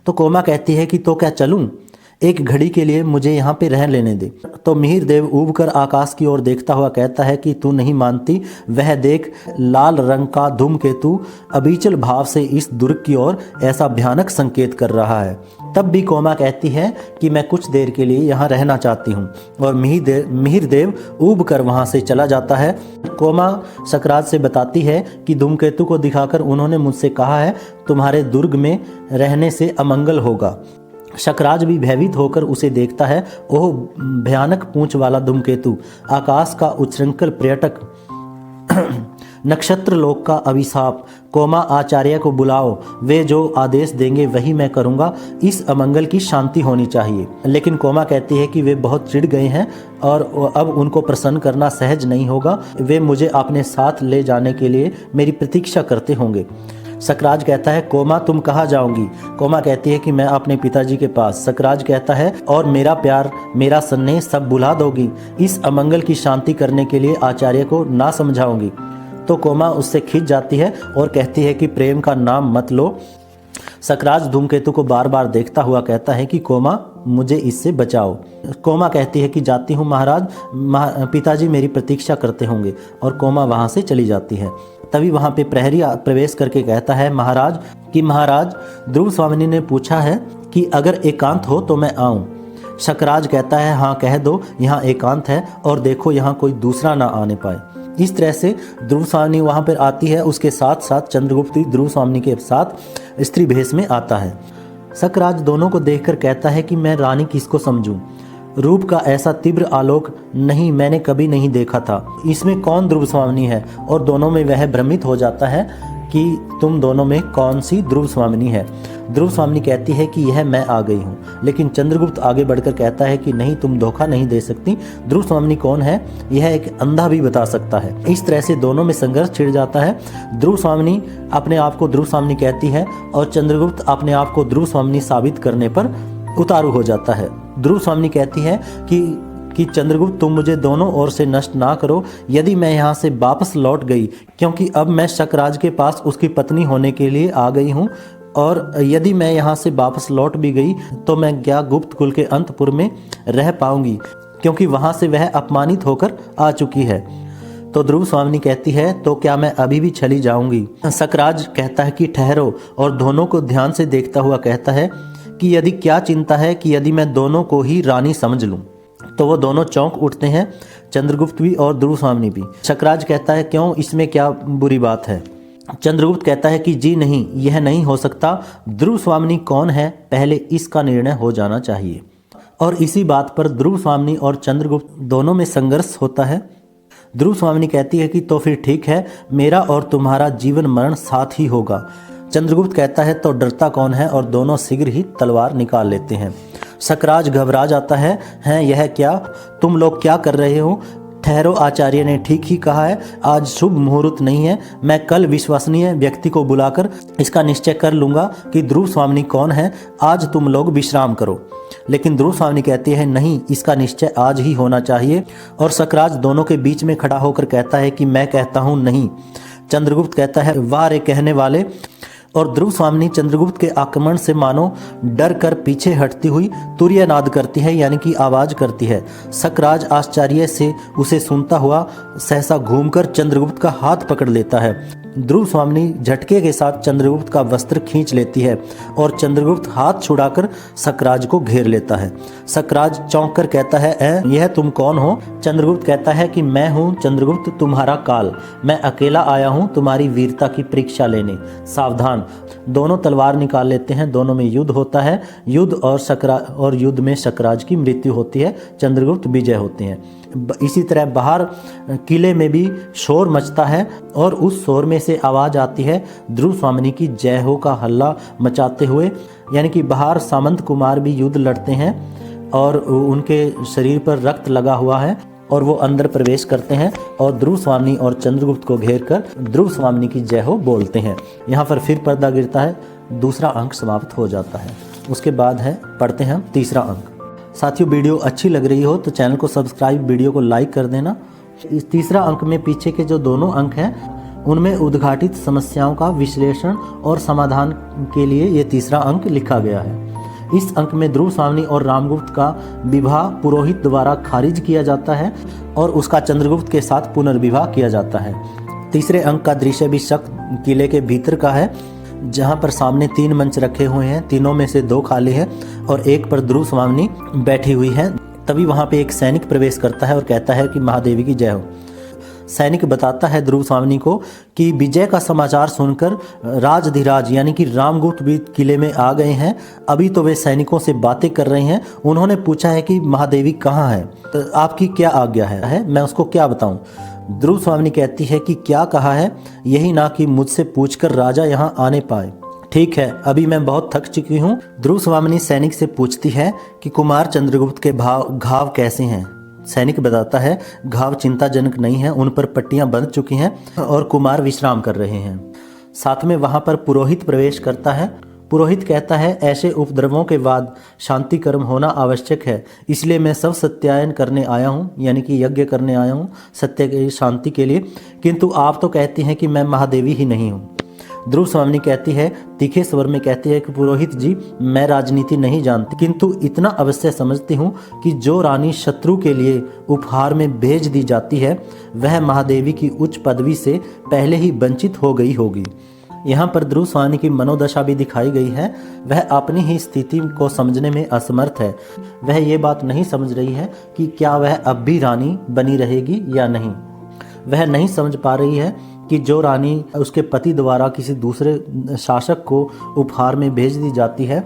S1: तो कोमा कहती है कि तो क्या चलूं? एक घड़ी के लिए मुझे यहाँ पे रह लेने दे। तो मिहिर देव ऊब कर आकाश की ओर देखता हुआ कहता है कि तू नहीं मानती, वह देख लाल रंग का धूमकेतु अबीचल भाव से इस दुर्ग की ओर ऐसा भयानक संकेत कर रहा है। तब भी कोमा कहती है कि मैं कुछ देर के लिए यहाँ रहना चाहती हूँ और मिहिर देव ऊब कर वहाँ से चला जाता है। कोमा शकराज से बताती है कि धूमकेतु को दिखाकर उन्होंने मुझसे कहा है तुम्हारे दुर्ग में रहने से अमंगल होगा। शकराज भी भयभीत होकर उसे देखता है। ओह भयानक पूंछ वाला धूमकेतु, आकाश का उच्छृंखल पर्यटक, नक्षत्र लोक का अभिशाप, कोमा आचार्य को बुलाओ, वे जो आदेश देंगे वही मैं करूँगा, इस अमंगल की शांति होनी चाहिए। लेकिन कोमा कहती है कि वे बहुत चिढ़ गए हैं और अब उनको प्रसन्न करना सहज नहीं होगा, वे मुझे अपने साथ ले जाने के लिए मेरी प्रतीक्षा करते होंगे। सकराज कहता है, कोमा तुम कहाँ जाओगी? कोमा कहती है कि मैं अपने पिताजी के पास। सकराज कहता है, और मेरा प्यार, मेरा स्नेह सब भुला दोगी? इस अमंगल की शांति करने के लिए आचार्य को ना समझाऊंगी? तो कोमा उससे खिंच जाती है और कहती है कि प्रेम का नाम मत लो। सकराज धूमकेतु को बार बार देखता हुआ कहता है कि कोमा मुझे इससे बचाओ। कोमा कहती है कि जाती हूँ महाराज, पिताजी मेरी प्रतीक्षा करते होंगे, और कोमा वहाँ से चली जाती है। तभी वहाँ पे प्रहरी प्रवेश करके कहता है महाराज ध्रुव स्वामिनी ने पूछा है कि अगर एकांत हो तो मैं आऊँ। सकराज कहता है, हाँ कह दो, यहाँ एकांत है और देखो यहाँ कोई दूसरा ना आने पाए। इस तरह से ध्रुव स्वामिनी वहाँ पर आती है, उसके साथ साथ चंद्रगुप्त ध्रुव स्वामिनी के साथ स्त्री भेष में आता है। सकराज दोनों को देखकर कहता है कि मैं रानी किसको समझूं? रूप का ऐसा तीव्र आलोक नहीं मैंने कभी नहीं देखा था। इसमें कौन ध्रुव स्वामिनी है? और दोनों में वह भ्रमित हो जाता है कि तुम दोनों में कौन सी ध्रुव स्वामिनी है। ध्रुव स्वामिनी कहती है कि यह मैं आ गई हूँ, लेकिन चंद्रगुप्त आगे बढ़कर कहता है कि नहीं, तुम धोखा नहीं दे सकती। ध्रुव स्वामिनी कौन है यह एक अंधा भी बता सकता है। इस तरह से दोनों में संघर्ष छिड़ जाता है। ध्रुव स्वामिनी अपने आप को ध्रुव स्वामिनी कहती है और चंद्रगुप्त अपने आप को ध्रुव स्वामिनी साबित करने पर उतारू हो जाता है। ध्रुव स्वामिनी कहती है कि चंद्रगुप्त तुम मुझे दोनों ओर से नष्ट ना करो। यदि मैं यहाँ से वापस लौट गई, क्योंकि अब मैं शकराज के पास उसकी पत्नी होने के लिए आ गई हूँ, और यदि मैं यहाँ से वापस लौट भी गई तो मैं क्या गुप्त कुल के अंतपुर में रह पाऊंगी, क्योंकि वहाँ से वह अपमानित होकर आ चुकी है। तो ध्रुव स्वामिनी कहती है, तो क्या मैं अभी भी चली जाऊंगी? सकराज कहता है कि ठहरो, और दोनों को ध्यान से देखता हुआ कहता है कि यदि क्या चिंता है कि यदि मैं दोनों को ही रानी समझ लूं? तो वो दोनों चौंक उठते हैं, चंद्रगुप्त भी और ध्रुव स्वामिनी भी। सकराज कहता है, क्यों, इसमें क्या बुरी बात है? चंद्रगुप्त कहता है कि जी नहीं, यह नहीं हो सकता। ध्रुव स्वामिनी कौन है, पहले इसका निर्णय हो जाना चाहिए। और इसी बात पर ध्रुव स्वामिनी और चंद्रगुप्त दोनों में संघर्ष होता है। ध्रुव स्वामिनी कहती है कि तो फिर ठीक है, मेरा और तुम्हारा जीवन मरण साथ ही होगा। चंद्रगुप्त कहता है, तो डरता कौन है, और दोनों शीघ्र ही तलवार निकाल लेते हैं। सकराज घबरा जाता है, हैं यह क्या, तुम लोग क्या कर रहे हो? ठहरो, आचार्य ने ठीक ही कहा है, आज शुभ मुहूर्त नहीं है। मैं कल विश्वसनीय व्यक्ति को बुलाकर इसका निश्चय कर लूंगा कि ध्रुव स्वामिनी कौन है। आज तुम लोग विश्राम करो। लेकिन ध्रुव स्वामिनी कहती है, नहीं, इसका निश्चय आज ही होना चाहिए। और सकराज दोनों के बीच में खड़ा होकर कहता है कि मैं कहता हूँ नहीं। चंद्रगुप्त कहता है, वाह रे कहने वाले। और ध्रुव स्वामिनी चंद्रगुप्त के आक्रमण से मानो डर कर पीछे हटती हुई तुर्यनाद करती है, यानी कि आवाज करती है। सकराज आश्चर्य से उसे सुनता हुआ सहसा घूमकर चंद्रगुप्त का हाथ पकड़ लेता है। ध्रुव स्वामिनी झटके के साथ चंद्रगुप्त का वस्त्र खींच लेती है और चंद्रगुप्त हाथ छुड़ाकर सकराज को घेर लेता है। सकराज चौंक कर कहता है, यह तुम कौन हो? चंद्रगुप्त कहता है कि मैं हूँ चंद्रगुप्त, तुम्हारा काल। मैं अकेला आया हूँ तुम्हारी वीरता की परीक्षा लेने, सावधान। दोनों तलवार निकाल लेते हैं, दोनों में युद्ध होता है। युद्ध युद्ध में सकराज की मृत्यु होती है, चंद्रगुप्त विजय होते हैं। इसी तरह बाहर किले में भी शोर मचता है और उस शोर में से आवाज आती है ध्रुव स्वामिनी की जय हो का हल्ला मचाते हुए, यानी कि बाहर सामंत कुमार भी युद्ध लड़ते हैं और उनके शरीर पर रक्त लगा हुआ है और वो अंदर प्रवेश करते हैं और ध्रुव स्वामिनी और चंद्रगुप्त को घेर कर ध्रुव स्वामिनी की जय हो बोलते हैं। यहाँ पर फिर पर्दा गिरता है, दूसरा अंक समाप्त हो जाता है। उसके बाद पढ़ते हैं हम तीसरा अंक। साथियों, वीडियो अच्छी लग रही हो तो चैनल को सब्सक्राइब, वीडियो को लाइक कर देना। इस तीसरा अंक में पीछे के जो दोनों अंक हैं उनमें उद्घाटित समस्याओं का विश्लेषण और समाधान के लिए ये तीसरा अंक लिखा गया है। इस अंक में ध्रुव स्वामिनी और रामगुप्त का विवाह पुरोहित द्वारा खारिज किया जाता है और उसका चंद्रगुप्त के साथ पुनर्विवाह किया जाता है। तीसरे अंक का दृश्य भी शक्त किले के भीतर का है, जहाँ पर सामने 3 मंच रखे हुए हैं, तीनों में से 2 खाली है और एक पर ध्रुव स्वामिनी बैठी हुई है। तभी वहाँ पे एक सैनिक प्रवेश करता है और कहता है कि महादेवी की जय हो। सैनिक बताता है ध्रुव स्वामिनी को कि विजय का समाचार सुनकर राजधिराज यानी कि रामगुप्त भी किले में आ गए हैं। अभी तो वे सैनिकों से बातें कर रहे हैं। उन्होंने पूछा है कि महादेवी कहाँ है, तो आपकी क्या आज्ञा है, मैं उसको क्या बताऊं? ध्रुव स्वामिनी कहती है कि क्या कहा है, यही ना कि मुझसे पूछकर राजा यहाँ आने पाए। ठीक है, अभी मैं बहुत थक चुकी हूँ। ध्रुव स्वामिनी सैनिक से पूछती है कि कुमार चंद्रगुप्त के घाव कैसे हैं। सैनिक बताता है घाव चिंताजनक नहीं है, उन पर पट्टियां बंध चुकी हैं और कुमार विश्राम कर रहे हैं। साथ में वहां पर पुरोहित प्रवेश करता है। पुरोहित कहता है ऐसे उपद्रवों के बाद शांति कर्म होना आवश्यक है, इसलिए मैं सब सत्यायन करने आया हूँ, यानी कि यज्ञ करने आया हूँ सत्य की शांति के लिए। किंतु आप तो कहती हैं कि मैं महादेवी ही नहीं हूँ। ध्रुव स्वामिनी कहती है, तीखे स्वर में कहती है कि पुरोहित जी, मैं राजनीति नहीं जानती, किंतु इतना अवश्य समझती हूँ कि जो रानी शत्रु के लिए उपहार में भेज दी जाती है वह महादेवी की उच्च पदवी से पहले ही वंचित हो गई होगी। यहाँ पर ध्रुव स्वामिनी की मनोदशा भी दिखाई गई है। वह अपनी ही स्थिति को समझने में असमर्थ है। वह ये बात नहीं समझ रही है कि क्या वह अब भी रानी बनी रहेगी या नहीं। वह नहीं समझ पा रही है कि जो रानी उसके पति द्वारा किसी दूसरे शासक को उपहार में भेज दी जाती है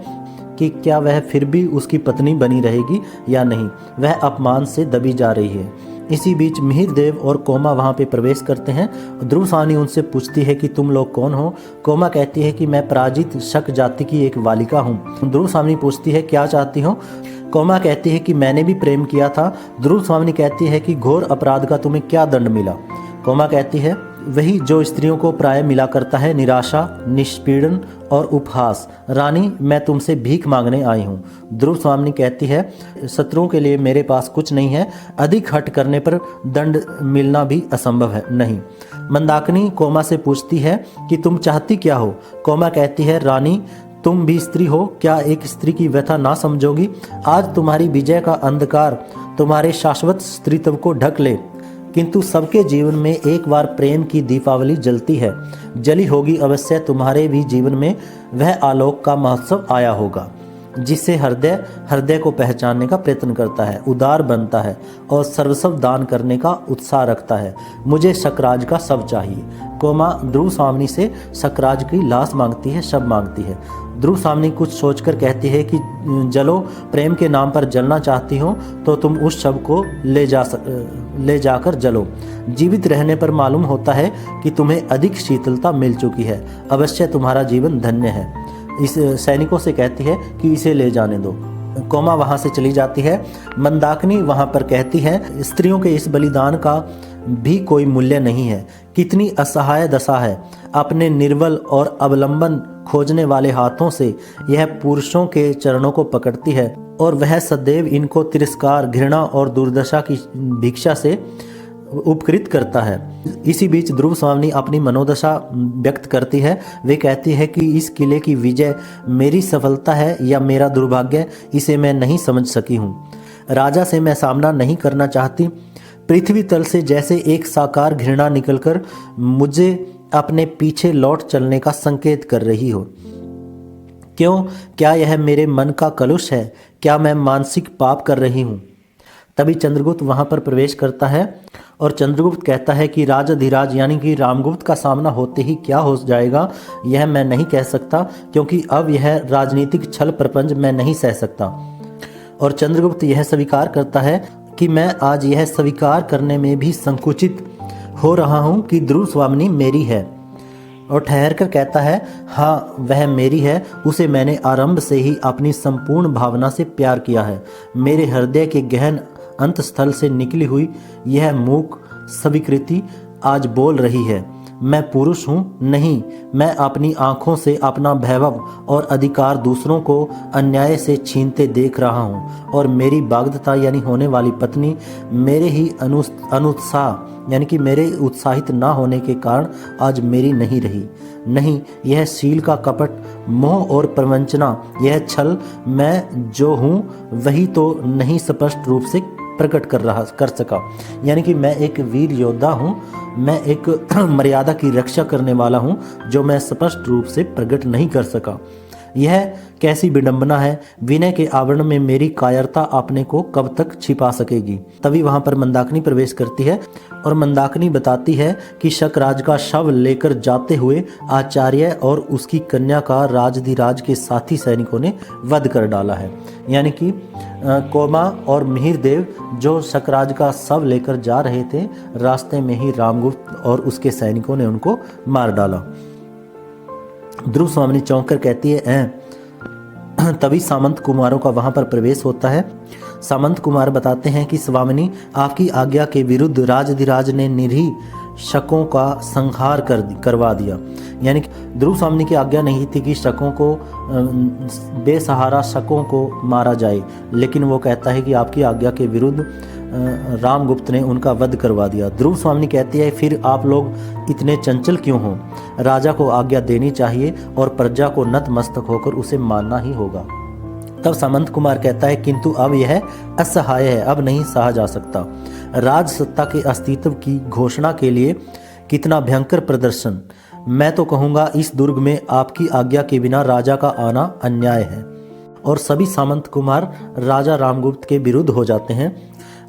S1: कि क्या वह फिर भी उसकी पत्नी बनी रहेगी या नहीं। वह अपमान से दबी जा रही है। इसी बीच मिहिर देव और कोमा वहाँ पे प्रवेश करते हैं। ध्रुव स्वामिनी उनसे पूछती है कि तुम लोग कौन हो। कोमा कहती है कि मैं पराजित शक जाति की एक बालिका हूँ। ध्रुव स्वामिनी पूछती है क्या चाहती हो। कोमा कहती है कि मैंने भी प्रेम किया था। ध्रुव स्वामिनी कहती है कि घोर अपराध का तुम्हें क्या दंड मिला। कोमा कहती है वही जो स्त्रियों को प्राय मिला करता है, निराशा, निष्पीड़न और उपहास। रानी, मैं तुमसे भीख मांगने आई हूँ। ध्रुव स्वामिनी कहती है शत्रुओं के लिए मेरे पास कुछ नहीं है, अधिक हट करने पर दंड मिलना भी असंभव है नहीं। मंदाकिनी कोमा से पूछती है कि तुम चाहती क्या हो। कोमा कहती है रानी, तुम भी स्त्री हो, क्या एक स्त्री की व्यथा ना समझोगी। आज तुम्हारी विजय का अंधकार तुम्हारे शाश्वत स्त्रीत्व को ढक ले, किंतु सबके जीवन में एक बार प्रेम की दीपावली जलती है। जली होगी अवश्य तुम्हारे भी जीवन में वह आलोक का महोत्सव आया होगा, जिससे हृदय को पहचानने का प्रयत्न करता है, उदार बनता है और सर्वस्व दान करने का उत्साह रखता है। मुझे शकराज का सब चाहिए। कोमा ध्रुव स्वामिनी से शकराज की लाश मांगती है, शव मांगती है। ध्रुव स्वामिनी कुछ सोचकर कहती है कि जलो, प्रेम के नाम पर जलना चाहती हो तो तुम उस शव को ले जाकर जलो। जीवित रहने पर मालूम होता है कि तुम्हें अधिक शीतलता मिल चुकी है, अवश्य तुम्हारा जीवन धन्य है। इस सैनिकों से कहती है कि इसे ले जाने दो। कोमा वहाँ से चली जाती है। मंदाकिनी वहाँ पर कहती है स्त्रियों के इस बलिदान का भी कोई मूल्य नहीं है। कितनी असहाय दशा है। अपने निर्बल और अवलंबन खोजने वाले हाथों से यह पुरुषों के चरणों को पकड़ती है और वह सदैव इनको तिरस्कार, घृणा और दुर्दशा की भिक्षा से उपकृत करता है। इसी बीच ध्रुव स्वामिनी अपनी मनोदशा व्यक्त करती है। वे कहती है कि इस किले की विजय मेरी सफलता है या मेरा दुर्भाग्य, इसे मैं नहीं समझ सकी हूँ। राजा से मैं सामना नहीं करना चाहती। पृथ्वी तल से जैसे एक साकार घृणा निकलकर मुझे अपने पीछे लौट चलने का संकेत कर रही हो। क्यों? क्या यह मेरे मन का कलुष है? क्या मैं मानसिक पाप कर रही हूँ? तभी चंद्रगुप्त वहां पर प्रवेश करता है और चंद्रगुप्त कहता है कि राजाधिराज यानी कि रामगुप्त का सामना होते ही क्या हो जाएगा यह मैं नहीं कह सकता, क्योंकि अब यह राजनीतिक छल प्रपंच मैं नहीं सह सकता। और चंद्रगुप्त यह स्वीकार करता है कि मैं आज यह स्वीकार करने में भी संकुचित हो रहा हूँ कि ध्रुव स्वामिनी मेरी है। और ठहर कर कहता है हाँ वह मेरी है, उसे मैंने आरंभ से ही अपनी संपूर्ण भावना से प्यार किया है। मेरे हृदय के गहन अंतस्थल से निकली हुई यह मूक स्वीकृति आज बोल रही है, मैं पुरुष हूँ नहीं, मैं अपनी आँखों से अपना वैभव और अधिकार दूसरों को अन्याय से छीनते देख रहा हूँ और मेरी बाध्यता यानी होने वाली पत्नी मेरे ही अनुत्साह यानी कि मेरे उत्साहित ना होने के कारण आज मेरी नहीं रही। नहीं, यह शील का कपट, मोह और प्रवंचना, यह छल मैं जो हूँ वही तो नहीं स्पष्ट रूप से प्रकट कर सका। यानी कि मैं एक वीर योद्धा हूँ, मैं एक मर्यादा की रक्षा करने वाला हूँ जो मैं स्पष्ट रूप से प्रकट नहीं कर सका। यह कैसी विडंबना है, विनय के आवरण में मेरी कायरता अपने को कब तक छिपा सकेगी। तभी वहां पर मंदाकिनी प्रवेश करती है और मंदाकिनी बताती है कि शकराज का शव लेकर जाते हुए आचार्य और उसकी कन्या का राजधिराज के साथी सैनिकों ने वध कर डाला है। यानी कि कोमा और मिहिर देव जो शकराज का शव लेकर जा रहे थे, रास्ते में ही रामगुप्त और उसके सैनिकों ने उनको मार डाला। ध्रुव स्वामिनी चौंक कर कहती है तभी सामंत कुमारों का वहां पर प्रवेश होता है। सामंत कुमार बताते हैं कि स्वामिनी, आपकी आज्ञा के विरुद्ध राजधिराज ने निरीह शकों का संहार करवा दिया। यानी कि ध्रुव स्वामिनी की आज्ञा नहीं थी कि शकों को, बेसहारा शकों को मारा जाए, लेकिन वो कहता है कि आपकी आज्ञा के विरुद्ध रामगुप्त ने उनका वध करवा दिया। ध्रुव स्वामिनी कहती है फिर आप लोग इतने चंचल क्यों हो, राजा को आज्ञा देनी चाहिए और प्रजा को नतमस्तक होकर उसे मानना ही होगा। तब सामंत कुमार कहता है किंतु अब यह असहाय है, अब नहीं सहा जा सकता। राज सत्ता के अस्तित्व की घोषणा के लिए कितना भयंकर प्रदर्शन। मैं तो कहूँगा इस दुर्ग में आपकी आज्ञा के बिना राजा का आना अन्याय है। और सभी सामंत कुमार राजा रामगुप्त के विरुद्ध हो जाते हैं।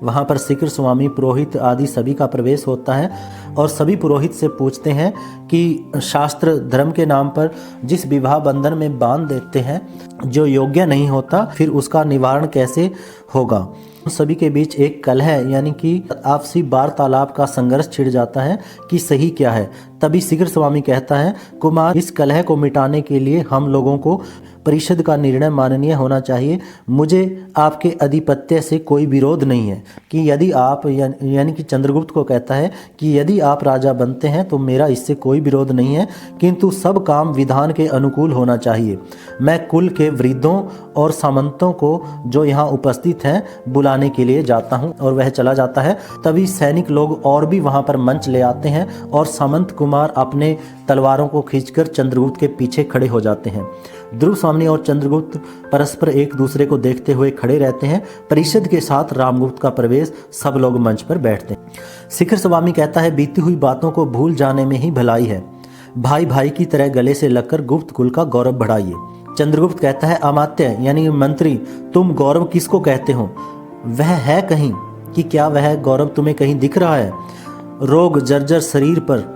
S1: वहाँ पर सिकर स्वामी, पुरोहित आदि सभी का प्रवेश होता है और सभी पुरोहित से पूछते हैं कि शास्त्र धर्म के नाम पर जिस विवाह बंधन में बांध देते हैं जो योग्य नहीं होता, फिर उसका निवारण कैसे होगा। सभी के बीच एक कलह यानी कि आपसी वार्तालाप का संघर्ष छिड़ जाता है कि सही क्या है। तभी सिकर स्वामी कहता है कुमार, इस कलह को मिटाने के लिए हम लोगों को परिषद का निर्णय माननीय होना चाहिए। मुझे आपके अधिपत्य से कोई विरोध नहीं है कि यदि आप, यानी कि चंद्रगुप्त को कहता है कि यदि आप राजा बनते हैं तो मेरा इससे कोई विरोध नहीं है, किंतु सब काम विधान के अनुकूल होना चाहिए। मैं कुल के वृद्धों और सामंतों को जो यहाँ उपस्थित हैं बुलाने के लिए जाता हूँ। और वह चला जाता है। तभी सैनिक लोग और भी वहाँ पर मंच ले आते हैं और सामंत कुमार अपने तलवारों को खींचकर चंद्रगुप्त के पीछे खड़े हो जाते हैं। ध्रुव स्वामिनी और चंद्रगुप्त परस्पर एक दूसरे को देखते हुए खड़े रहते हैं। परिषद के साथ रामगुप्त का प्रवेश, सब लोग मंच पर बैठते हैं। शिखर स्वामी कहता है बीती हुई बातों को भूल जाने में ही भलाई है। भाई भाई की तरह गले से लगकर गुप्त कुल का गौरव बढ़ाइए। चंद्रगुप्त कहता है अमात्य यानी मंत्री, तुम गौरव किसको कहते हो? वह है कहीं कि क्या वह गौरव तुम्हें कहीं दिख रहा है? रोग जर्जर शरीर पर,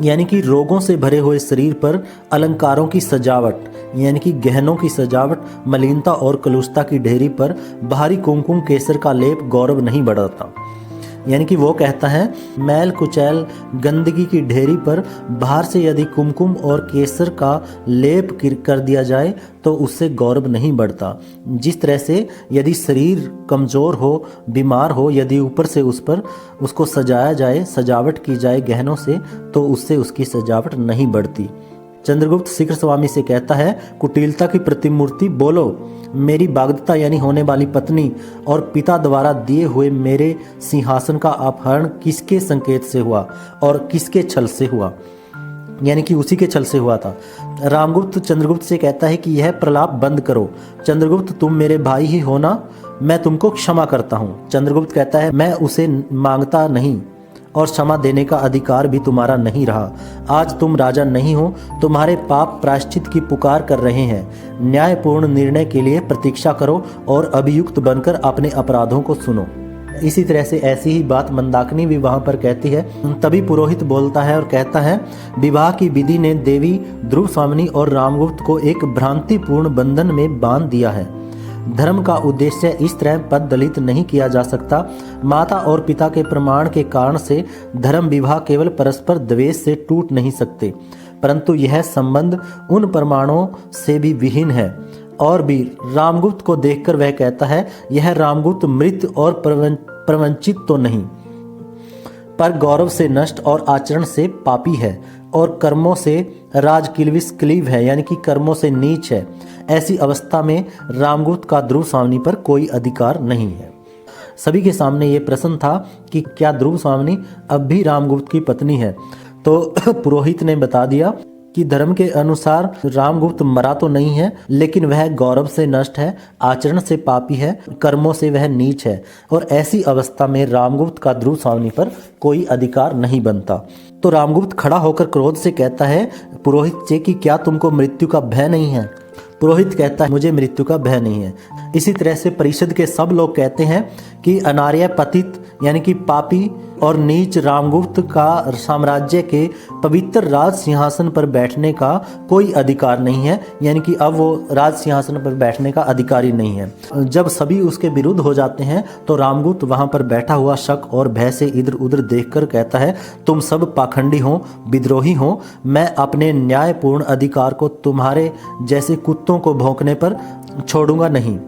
S1: यानी कि रोगों से भरे हुए शरीर पर अलंकारों की सजावट, यानी कि गहनों की सजावट, मलिनता और कलुषता की ढेरी पर भारी कुमकुम केसर का लेप गौरव नहीं बढ़ाता। यानी कि वो कहता है मैल कुचैल गंदगी की ढेरी पर बाहर से यदि कुमकुम और केसर का लेप कर दिया जाए तो उससे गौरव नहीं बढ़ता। जिस तरह से यदि शरीर कमज़ोर हो, बीमार हो, यदि ऊपर से उस पर उसको सजाया जाए, सजावट की जाए गहनों से, तो उससे उसकी सजावट नहीं बढ़ती। चंद्रगुप्त शिखर स्वामी से कहता है कुटिलता की प्रतिमूर्ति, बोलो मेरी बागदत्ता यानी होने वाली पत्नी और पिता द्वारा दिए हुए मेरे सिंहासन का अपहरण किसके संकेत से हुआ और किसके छल से हुआ? यानी कि उसी के छल से हुआ था। रामगुप्त चंद्रगुप्त से कहता है कि यह प्रलाप बंद करो। चंद्रगुप्त, तुम मेरे भाई ही हो ना, मैं तुमको क्षमा करता हूँ। चंद्रगुप्त कहता है मैं उसे मांगता नहीं और क्षमा देने का अधिकार भी तुम्हारा नहीं रहा। आज तुम राजा नहीं हो, तुम्हारे पाप प्रायश्चित की पुकार कर रहे हैं। न्यायपूर्ण निर्णय के लिए प्रतीक्षा करो और अभियुक्त बनकर अपने अपराधों को सुनो। इसी तरह से ऐसी ही बात मंदाकिनी भी वहां पर कहती है। तभी पुरोहित बोलता है और कहता है विवाह की विधि ने देवी ध्रुव स्वामिनी और रामगुप्त को एक भ्रांतिपूर्ण बंधन में बांध दिया है। धर्म का उद्देश्य इस तरह पद दलित नहीं किया जा सकता। माता और पिता के प्रमाण के कारण से धर्म विवाह केवल परस्पर द्वेष से टूट नहीं सकते, परंतु यह संबंध उन प्रमाणों से भी विहीन है। और भी रामगुप्त को देखकर वह कहता है यह रामगुप्त मृत और प्रवंचित तो नहीं, पर गौरव से नष्ट और आचरण से पापी है और कर्मों से राजकिलविस क्लीव है, यानी कि कर्मों से नीच है। ऐसी अवस्था में रामगुप्त का ध्रुव स्वामिनी पर कोई अधिकार नहीं है। सभी के सामने ये प्रश्न था कि क्या ध्रुव स्वामिनी अब भी रामगुप्त की पत्नी है? तो पुरोहित ने बता दिया कि धर्म के अनुसार रामगुप्त मरा तो नहीं है, लेकिन वह गौरव से नष्ट है, आचरण से पापी है, कर्मों से वह नीच है और ऐसी अवस्था में रामगुप्त का ध्रुव स्वामिनी पर कोई अधिकार नहीं बनता। तो रामगुप्त खड़ा होकर क्रोध से कहता है पुरोहित से कि क्या तुमको मृत्यु का भय नहीं है। पुरोहित कहता है मुझे मृत्यु का भय नहीं है। इसी तरह से परिषद के सब लोग कहते हैं कि अनार्य पतित यानी कि पापी और नीच रामगुप्त का साम्राज्य के पवित्र राज सिंहासन पर बैठने का कोई अधिकार नहीं है, यानी कि अब वो राज सिंहासन पर बैठने का अधिकारी नहीं है। जब सभी उसके विरुद्ध हो जाते हैं तो रामगुप्त वहां पर बैठा हुआ शक और भय से इधर उधर देखकर कहता है तुम सब पाखंडी हो, विद्रोही हो, मैं अपने न्यायपूर्ण अधिकार को तुम्हारे जैसे कुत्तों को भौंकने पर छोड़ूंगा नहीं।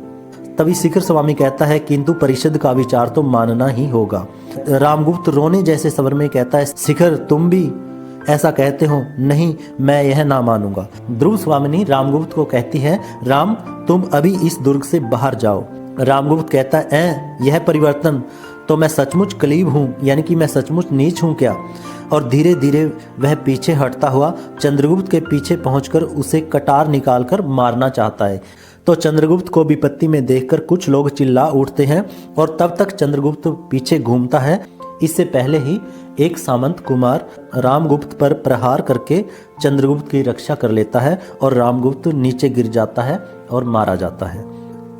S1: तभी शिखर स्वामी कहता है किंतु परिषद का विचार तो मानना ही होगा। रामगुप्त रोने जैसे स्वर में कहता है शिखर तुम भी ऐसा कहते हो, नहीं मैं यह ना मानूंगा। ध्रुव स्वामिनी रामगुप्त को कहती है राम तुम अभी इस दुर्ग से बाहर जाओ। रामगुप्त कहता है यह परिवर्तन तो मैं सचमुच कलीब हूँ, यानी कि मैं सचमुच नीच हूँ क्या। और धीरे धीरे वह पीछे हटता हुआ चंद्रगुप्त के पीछे पहुंचकर उसे कटार निकालकर मारना चाहता है। तो चंद्रगुप्त को विपत्ति में देखकर कुछ लोग चिल्ला उठते हैं और तब तक चंद्रगुप्त पीछे घूमता है। इससे पहले ही एक सामंत कुमार रामगुप्त पर प्रहार करके चंद्रगुप्त की रक्षा कर लेता है और रामगुप्त नीचे गिर जाता है और मारा जाता है।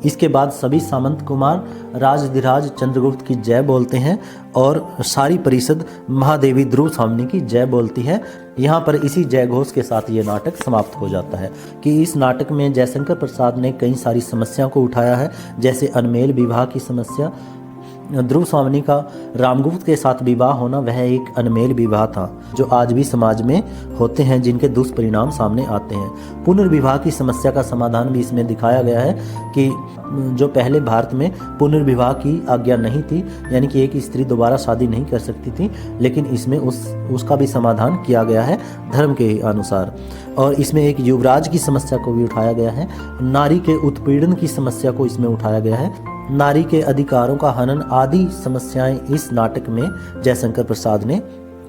S1: इसके बाद सभी सामंत कुमार राजधिराज चंद्रगुप्त की जय बोलते हैं और सारी परिषद महादेवी ध्रुव स्वामिनी की जय बोलती है। यहाँ पर इसी जय घोष के साथ ये नाटक समाप्त हो जाता है। कि इस नाटक में जयशंकर प्रसाद ने कई सारी समस्याओं को उठाया है, जैसे अनमेल विवाह की समस्या। ध्रुव स्वामिनी का रामगुप्त के साथ विवाह होना वह एक अनमेल विवाह था जो आज भी समाज में होते हैं, जिनके दुष्परिणाम सामने आते हैं। पुनर्विवाह की समस्या का समाधान भी इसमें दिखाया गया है कि जो पहले भारत में पुनर्विवाह की आज्ञा नहीं थी, यानी कि एक स्त्री दोबारा शादी नहीं कर सकती थी, लेकिन इसमें उसका भी समाधान किया गया है धर्म के अनुसार। और इसमें एक युवराज की समस्या को भी उठाया गया है। नारी के उत्पीड़न की समस्या को इसमें उठाया गया है। नारी के अधिकारों का हनन आदि समस्याएं इस नाटक में जयशंकर प्रसाद ने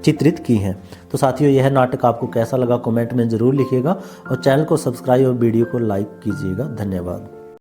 S1: चित्रित की हैं। तो साथियों यह नाटक आपको कैसा लगा कमेंट में ज़रूर लिखिएगा और चैनल को सब्सक्राइब और वीडियो को लाइक कीजिएगा। धन्यवाद।